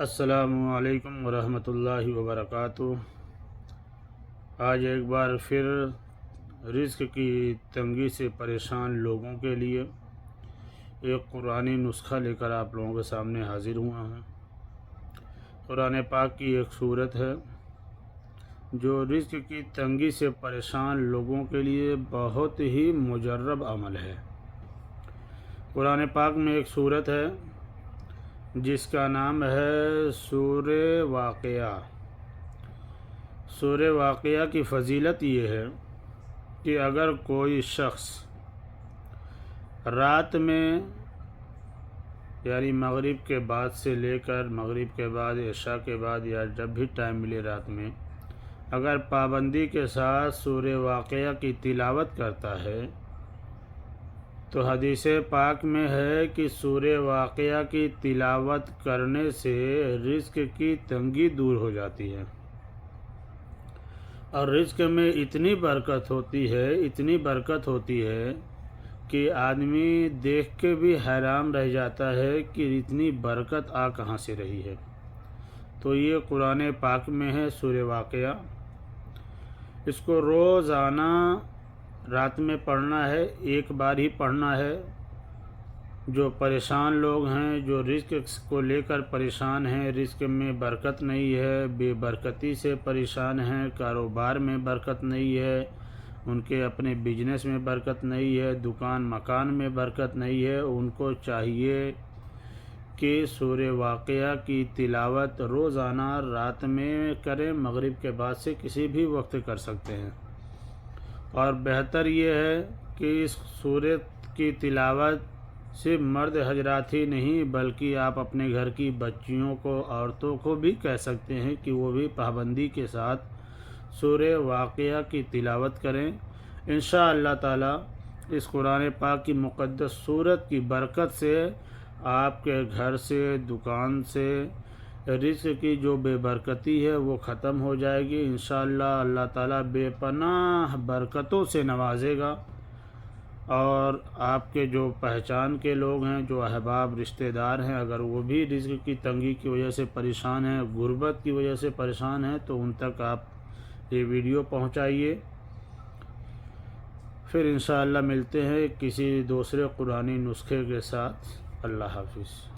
السلام علیکم ورحمۃ اللہ وبرکاتہ۔ آج ایک بار پھر رزق کی تنگی سے پریشان لوگوں کے لیے ایک قرآنی نسخہ لے کر آپ لوگوں کے سامنے حاضر ہوا ہوں۔ قرآن پاک کی ایک صورت ہے جو رزق کی تنگی سے پریشان لوگوں کے لیے بہت ہی مجرب عمل ہے۔ قرآن پاک میں ایک صورت ہے جس کا نام ہے سورہ واقعہ۔ سورہ واقعہ کی فضیلت یہ ہے کہ اگر کوئی شخص رات میں یعنی مغرب کے بعد سے لے کر مغرب کے بعد عشاء کے بعد یا جب بھی ٹائم ملے رات میں اگر پابندی کے ساتھ سورہ واقعہ کی تلاوت کرتا ہے تو حدیث پاک میں ہے کہ سورہ واقعہ کی تلاوت کرنے سے رزق کی تنگی دور ہو جاتی ہے، اور رزق میں اتنی برکت ہوتی ہے کہ آدمی دیکھ کے بھی حیران رہ جاتا ہے کہ اتنی برکت آ کہاں سے رہی ہے۔ تو یہ قرآن پاک میں ہے سورہ واقعہ۔ اس کو روزانہ رات میں پڑھنا ہے، ایک بار ہی پڑھنا ہے۔ جو پریشان لوگ ہیں، جو رزق کو لے کر پریشان ہیں، رزق میں برکت نہیں ہے، بے برکتی سے پریشان ہیں، کاروبار میں برکت نہیں ہے، ان کے اپنے بزنس میں برکت نہیں ہے، دکان مکان میں برکت نہیں ہے، ان کو چاہیے کہ سورہ واقعہ کی تلاوت روزانہ رات میں کریں، مغرب کے بعد سے کسی بھی وقت کر سکتے ہیں۔ اور بہتر یہ ہے کہ اس سورت کی تلاوت صرف مرد حضرات ہی نہیں بلکہ آپ اپنے گھر کی بچیوں کو، عورتوں کو بھی کہہ سکتے ہیں کہ وہ بھی پابندی کے ساتھ سورہ واقعہ کی تلاوت کریں۔ انشاءاللہ تعالی اس قرآن پاک کی مقدس سورت کی برکت سے آپ کے گھر سے، دکان سے رزق کی جو بے برکتی ہے وہ ختم ہو جائے گی۔ انشاءاللہ اللہ تعالیٰ بے پناہ برکتوں سے نوازے گا، اور آپ کے جو پہچان کے لوگ ہیں، جو احباب رشتہ دار ہیں، اگر وہ بھی رزق کی تنگی کی وجہ سے پریشان ہیں، غربت کی وجہ سے پریشان ہیں، تو ان تک آپ یہ ویڈیو پہنچائیے۔ پھر انشاءاللہ ملتے ہیں کسی دوسرے قرآنی نسخے کے ساتھ۔ اللہ حافظ۔